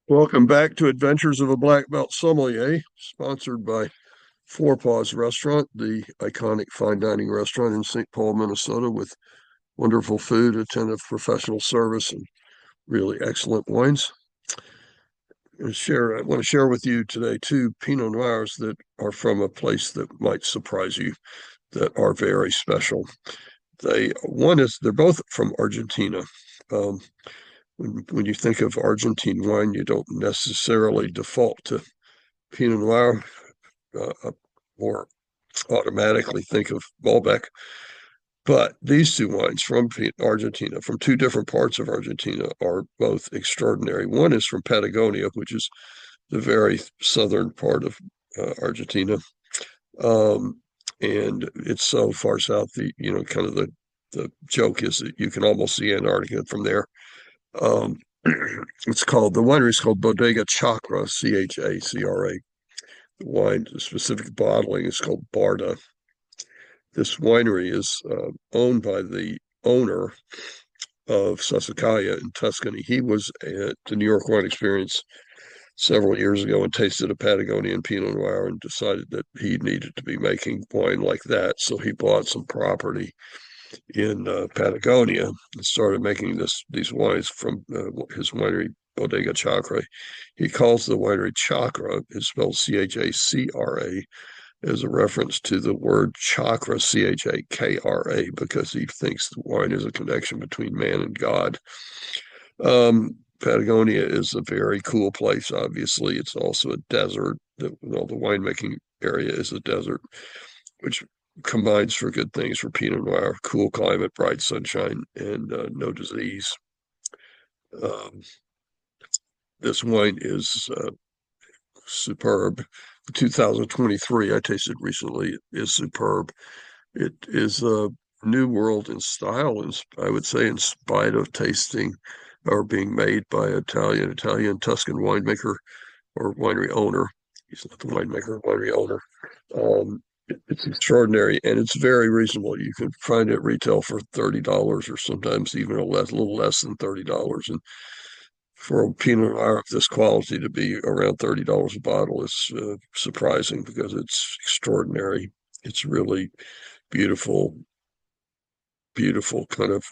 Welcome back to Adventures of a Black Belt Sommelier, sponsored by Four Paws Restaurant, the iconic fine dining restaurant in St. Paul, Minnesota, with wonderful food, attentive professional service, and really excellent wines. I want to share with you today two Pinot Noirs that are from a place that might surprise you, that are very special. They're both from Argentina. Um, when you think of Argentine wine, you don't necessarily default to Pinot Noir, or automatically think of Malbec. But these two wines from Argentina, from two different parts of Argentina, are both extraordinary. One is from Patagonia, which is the very southern part of Argentina. Um, and it's so far south, kind of the joke is that you can almost see Antarctica from there. Um, the winery is called Bodega Chacra, Chacra. The wine, the specific bottling is called Barda. This winery is owned by the owner of Sassicaia in Tuscany. He was at the New York Wine Experience several years ago and tasted a Patagonian Pinot Noir and decided that he needed to be making wine like that. So he bought some property in Patagonia and started making these wines from his winery, Bodega Chacra. He calls the winery Chacra. It's spelled Chacra, as a reference to the word chakra, Chakra, because he thinks the wine is a connection between man and God. Patagonia is a very cool place. Obviously, it's also a desert. The winemaking area is a desert, which combines for good things for Pinot Noir: cool climate, bright sunshine, and no disease. Um, this wine is superb. 2023, I tasted recently, is superb. It is a new world in style, and I would say, in spite of tasting or being made by Italian Tuscan winemaker or winery owner. He's not the winemaker, winery owner. It's extraordinary, and it's very reasonable. You can find it retail for $30, or sometimes even a little less than $30. And for a Pinot Noir of this quality to be around $30 a bottle is surprising, because it's extraordinary. It's really beautiful, beautiful kind of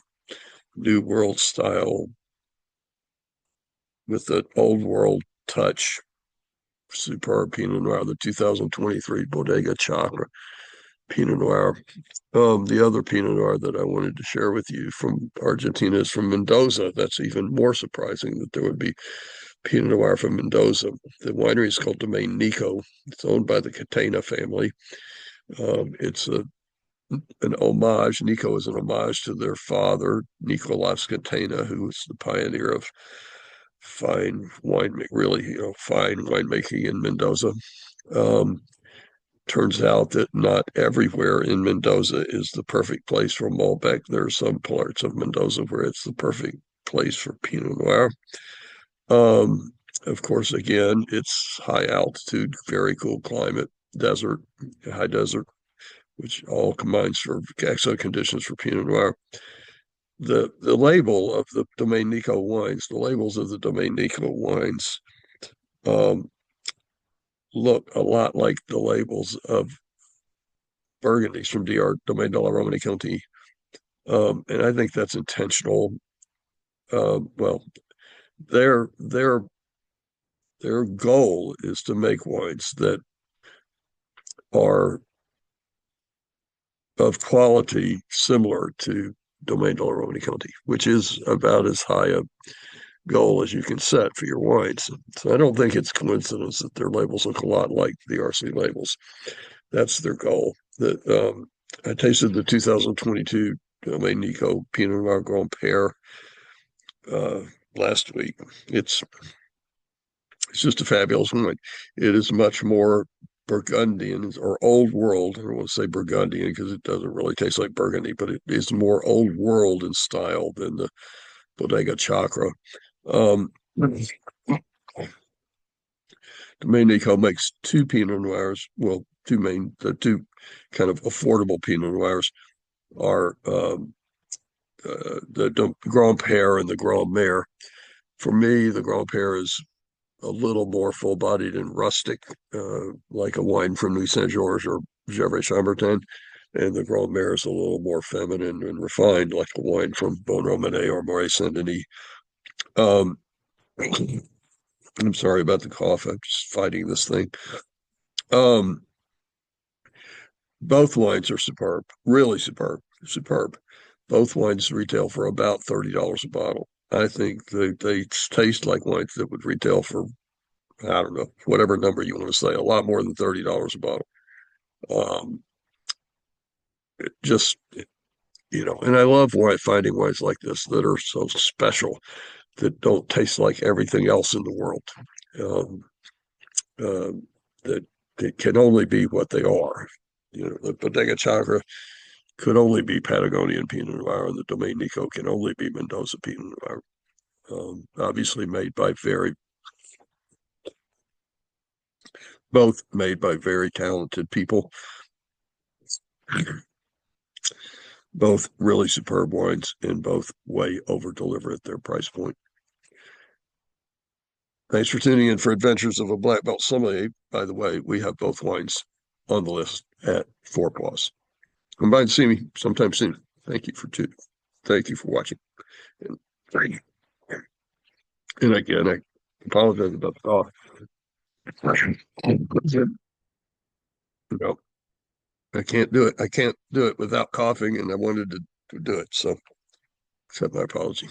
new world style with an old world touch. Superb Pinot Noir, the 2023 Bodega Chacra Pinot Noir. The other Pinot Noir that I wanted to share with you from Argentina is from Mendoza. That's even more surprising that there would be Pinot Noir from Mendoza. The winery is called Domaine Nico. It's owned by the Catena family. It's an homage. Nico is an homage to their father, Nicolas Catena, who was the pioneer of fine wine, really, fine winemaking in Mendoza. Um, Turns out that not everywhere in Mendoza is the perfect place for Malbec. There are some parts of Mendoza where it's the perfect place for Pinot Noir. Um, of course, again, it's high altitude, very cool climate, desert, high desert, which all combines for excellent conditions for Pinot Noir. The label of the Domaine Nico wines, the labels of the Domaine Nico wines um, look a lot like the labels of Burgundies from DR, Domaine de la Romanée-Conti. And I think that's intentional. Well, their their goal is to make wines that are of quality similar to Domaine de la Romanée-Conti, which is about as high a goal as you can set for your wines. So I don't think it's coincidence that their labels look a lot like the RC labels. That's their goal. I tasted the 2022 Domaine Nico Pinot Noir Grand Père uh, last week. It's just a fabulous wine. It is much more Burgundian or old world. I don't want to say Burgundian because it doesn't really taste like Burgundy, but it is more old world in style than the Bodega Chacra. Um, Domenico makes two Pinot Noirs. Well, the two kind of affordable Pinot Noirs are the Grand Père and the Grand Mère. For me, the Grand Père is a little more full-bodied and rustic, like a wine from Nuit Saint Georges or Gevrey Chambertin, and the Grand Mère is a little more feminine and refined, like a wine from Bon Romanée or Moët Saint Denis. Um, I'm sorry about the cough. I'm just fighting this thing. Um, both wines are superb, really superb, superb. Both wines retail for about $30 a bottle. I think they taste like wines that would retail for, I don't know, whatever number you want to say, a lot more than $30 a bottle. Um, it just, and I love finding wines like this that are so special, that don't taste like everything else in the world. Um, uh, that can only be what they are. The Bodega Chacra could only be Patagonian Pinot Noir, and the Domaine Nico can only be Mendoza Pinot Noir. Obviously both made by very talented people, both really superb wines, and both way over deliver at their price point. Thanks for tuning in for Adventures of a Black Belt Sommelier. By the way, we have both wines on the list at Four Paws. Come by and see me sometime soon. Thank you for watching. And, and again, I apologize about the cough. No, I can't do it. I can't do it without coughing, and I wanted to do it. So accept my apology.